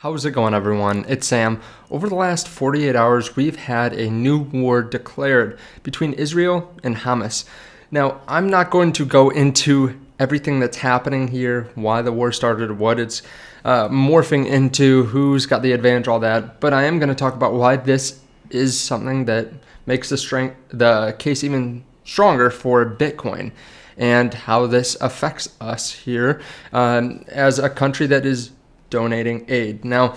How's it going, everyone? It's Sam. Over the last 48 hours, we've had a new war declared between Israel and Hamas. Now, I'm not going to go into everything that's happening here, why the war started, what it's morphing into, who's got the advantage, all that, but I am going to talk about why this is something that makes the case even stronger for Bitcoin and how this affects us here as a country that is donating aid. Now,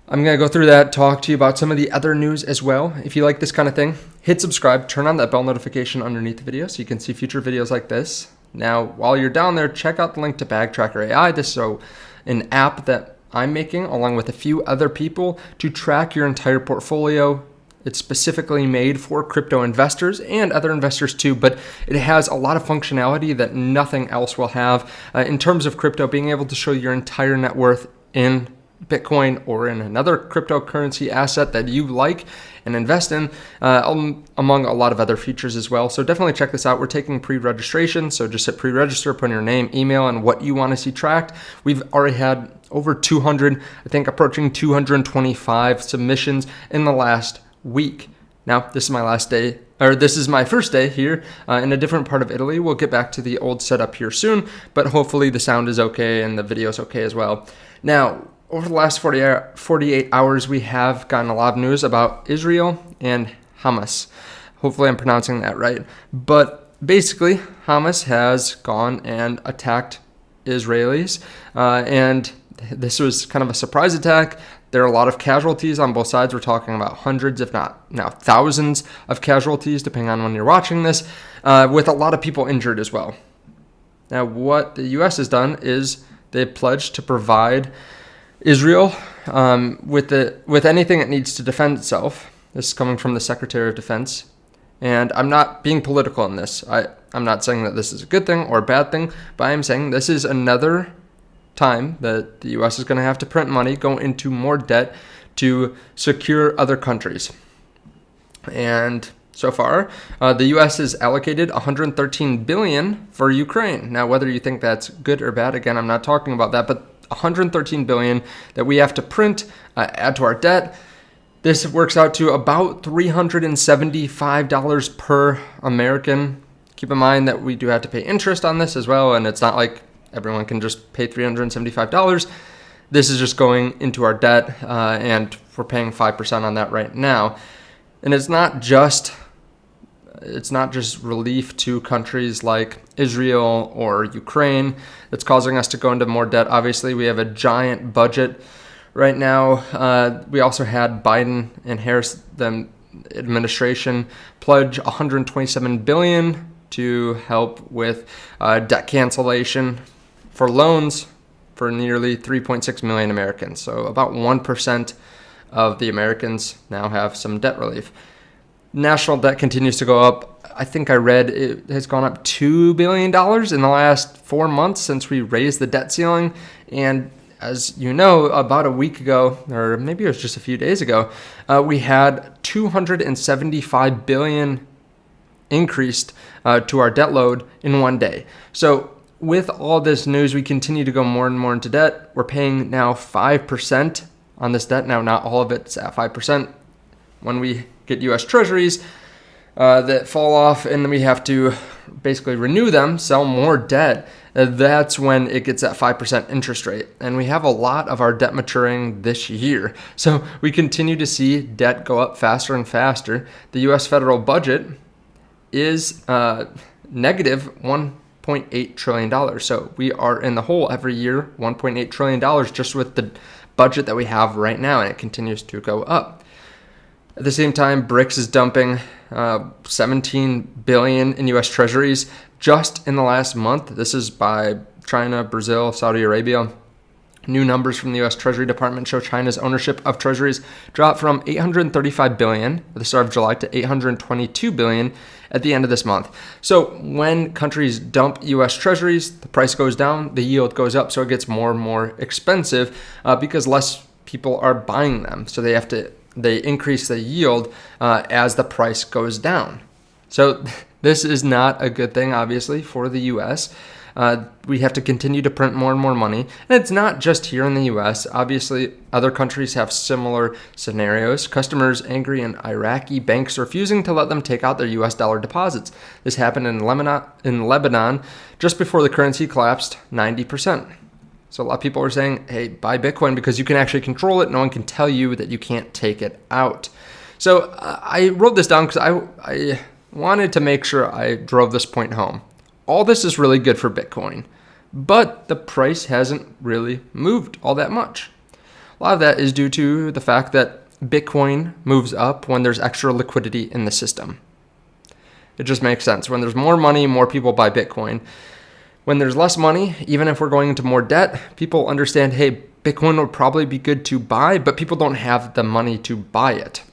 I'm going to go through that, talk to you about some of the other news as well. If you like this kind of thing, hit subscribe, turn on that bell notification underneath the video so you can see future videos like this. Now, while you're down there, check out the link to BagTracker AI. This is an app that I'm making along with a few other people to track your entire portfolio. It's specifically made for crypto investors and other investors too, but it has a lot of functionality that nothing else will have in terms of crypto, being able to show your entire net worth in Bitcoin or in another cryptocurrency asset that you like and invest in, among a lot of other features as well. So definitely check this out. We're taking pre-registration, so just hit pre-register, put in your name, email, and what you want to see tracked. We've already had over 200, I think approaching 225 submissions in the last week. Now, this is my first day here in a different part of Italy. We'll get back to the old setup here soon, but hopefully the sound is okay and the video is okay as well. Now, over the last 48 hours, we have gotten a lot of news about Israel and Hamas. Hopefully I'm pronouncing that right. But basically, Hamas has gone and attacked Israelis, and this was kind of a surprise attack. There are a lot of casualties on both sides. We're talking about hundreds, if not now thousands of casualties, depending on when you're watching this, with a lot of people injured as well. Now, what the U.S. has done is they've pledged to provide Israel with anything it needs to defend itself. This is coming from the Secretary of Defense. And I'm not being political in this. I'm not saying that this is a good thing or a bad thing, but I am saying this is another time that the U.S. is going to have to print money, go into more debt to secure other countries. And so far, the U.S. has allocated $113 billion for Ukraine. Now, whether you think that's good or bad, again, I'm not talking about that, but $113 billion that we have to print, add to our debt. This works out to about $375 per American. Keep in mind that we do have to pay interest on this as well, and it's not like everyone can just pay $375. This is just going into our debt, and we're paying 5% on that right now. And it's not just relief to countries like Israel or Ukraine that's causing us to go into more debt. Obviously, we have a giant budget right now. We also had Biden and Harris, the administration, pledge $127 billion to help with debt cancellation for loans for nearly 3.6 million Americans. So about 1% of the Americans now have some debt relief. National debt continues to go up. I think I read it has gone up $2 billion in the last 4 months since we raised the debt ceiling. And as you know, about a week ago, or maybe it was just a few days ago, we had $275 billion increased to our debt load in one day. So with all this news, we continue to go more and more into debt. We're paying now 5% on this debt. Now, not all of it's at 5%. When we get U.S. treasuries that fall off and we have to basically renew them, sell more debt, that's when it gets at 5% interest rate. And we have a lot of our debt maturing this year. So we continue to see debt go up faster and faster. The U.S. federal budget is negative $1.8 trillion. So we are in the hole every year, $1.8 trillion just with the budget that we have right now, and it continues to go up. At the same time, BRICS is dumping $17 billion in U.S. treasuries just in the last month. This is by China, Brazil, Saudi Arabia. New numbers from the U.S. Treasury Department show China's ownership of treasuries dropped from $835 billion at the start of July to $822 billion at the end of this month. So when countries dump U.S. treasuries, the price goes down, the yield goes up, so it gets more and more expensive because less people are buying them. So they increase the yield as the price goes down. So this is not a good thing, obviously, for the U.S. We have to continue to print more and more money. And it's not just here in the US. Obviously, other countries have similar scenarios. Customers angry in Iraqi banks refusing to let them take out their US dollar deposits. This happened in Lebanon just before the currency collapsed 90%. So a lot of people are saying, hey, buy Bitcoin because you can actually control it. No one can tell you that you can't take it out. So I wrote this down because I wanted to make sure I drove this point home. All this is really good for Bitcoin, but the price hasn't really moved all that much. A lot of that is due to the fact that Bitcoin moves up when there's extra liquidity in the system. It just makes sense. When there's more money, more people buy Bitcoin. When there's less money, even if we're going into more debt, people understand, hey, Bitcoin would probably be good to buy, but people don't have the money to buy it.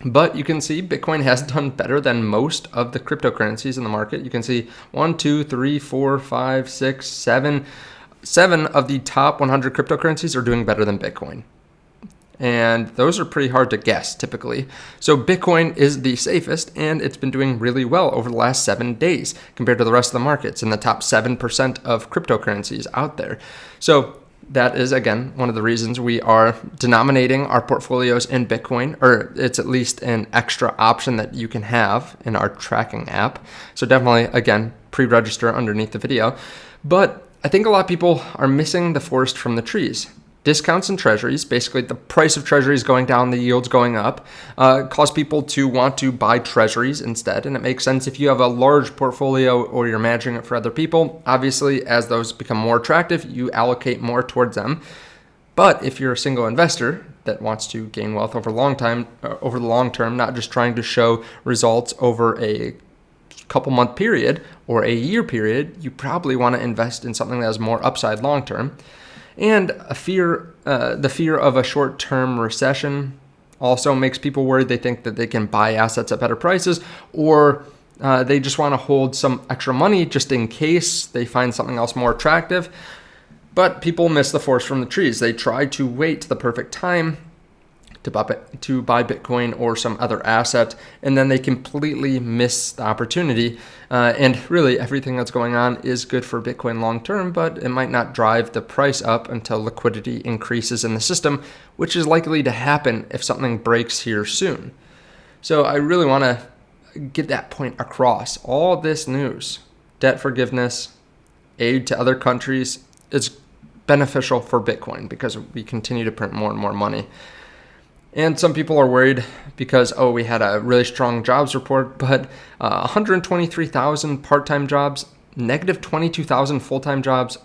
But you can see Bitcoin has done better than most of the cryptocurrencies in the market. You can see 1, 2, 3, 4, 5, 6, 7. 7 of the top 100 cryptocurrencies are doing better than Bitcoin. And those are pretty hard to guess typically. So Bitcoin is the safest, and it's been doing really well over the last 7 days compared to the rest of the markets in the top 7% of cryptocurrencies out there. So that is, again, one of the reasons we are denominating our portfolios in Bitcoin, or it's at least an extra option that you can have in our tracking app. So definitely, again, pre-register underneath the video. But I think a lot of people are missing the forest from the trees. Discounts in treasuries, basically the price of treasuries going down, the yields going up, cause people to want to buy treasuries instead. And it makes sense if you have a large portfolio or you're managing it for other people. Obviously, as those become more attractive, you allocate more towards them. But if you're a single investor that wants to gain wealth over the long term, not just trying to show results over a couple month period or a year period, you probably want to invest in something that has more upside long term. And the fear of a short-term recession also makes people worried. They think that they can buy assets at better prices, or they just want to hold some extra money just in case they find something else more attractive. But people miss the forest from the trees. They try to wait the perfect time to buy Bitcoin or some other asset, and then they completely miss the opportunity. And really, everything that's going on is good for Bitcoin long term, but it might not drive the price up until liquidity increases in the system, which is likely to happen if something breaks here soon. So I really want to get that point across. All this news, debt forgiveness, aid to other countries, is beneficial for Bitcoin because we continue to print more and more money. And some people are worried because, we had a really strong jobs report, but 123,000 part-time jobs, negative 22,000 full-time jobs,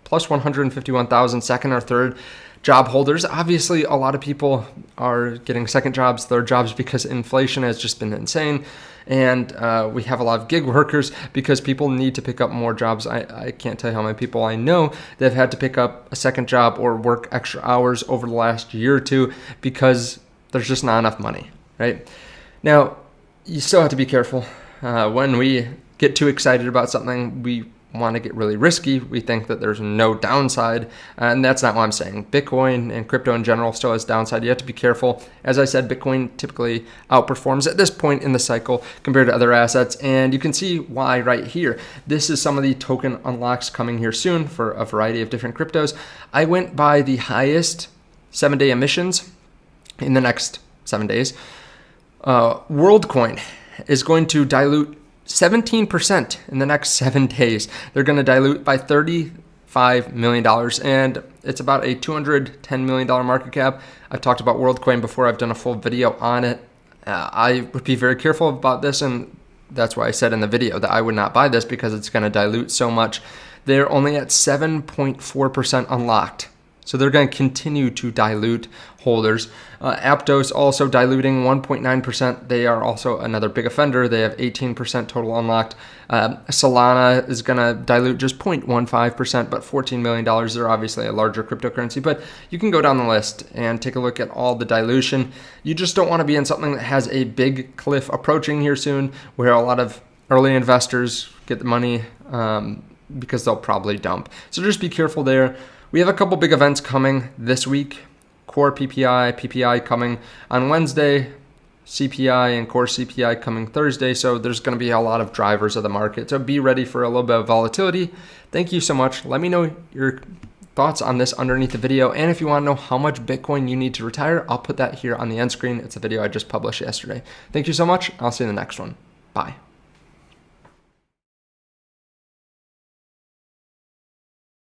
plus 151,000 second or third job holders. Obviously, a lot of people are getting second jobs, third jobs because inflation has just been insane. And we have a lot of gig workers because people need to pick up more jobs. I can't tell you how many people I know that have had to pick up a second job or work extra hours over the last year or two because there's just not enough money, right? Now, you still have to be careful. When we get too excited about something, we want to get really risky. We think that there's no downside, and that's not what I'm saying. Bitcoin and crypto in general still has downside. You have to be careful. As I said, Bitcoin typically outperforms at this point in the cycle compared to other assets, and you can see why right here. This is some of the token unlocks coming here soon for a variety of different cryptos. I went by the highest 7-day emissions in the next 7 days. WorldCoin is going to dilute 17% in the next 7 days. They're going to dilute by $35 million, and it's about a $210 million market cap. I've talked about WorldCoin before. I've done a full video on it. I would be very careful about this, and that's why I said in the video that I would not buy this because it's going to dilute so much. They're only at 7.4% unlocked. So they're going to continue to dilute holders. Aptos also diluting 1.9%. They are also another big offender. They have 18% total unlocked. Solana is going to dilute just 0.15%, but $14 million. They're obviously a larger cryptocurrency, but you can go down the list and take a look at all the dilution. You just don't want to be in something that has a big cliff approaching here soon, where a lot of early investors get the money because they'll probably dump. So just be careful there. We have a couple big events coming this week. Core PPI coming on Wednesday. CPI and core CPI coming Thursday, so there's going to be a lot of drivers of the market. So be ready for a little bit of volatility. Thank you so much. Let me know your thoughts on this underneath the video, and if you want to know how much Bitcoin you need to retire, I'll put that here on the end screen. It's a video I just published yesterday. Thank you so much. I'll see you in the next one. Bye.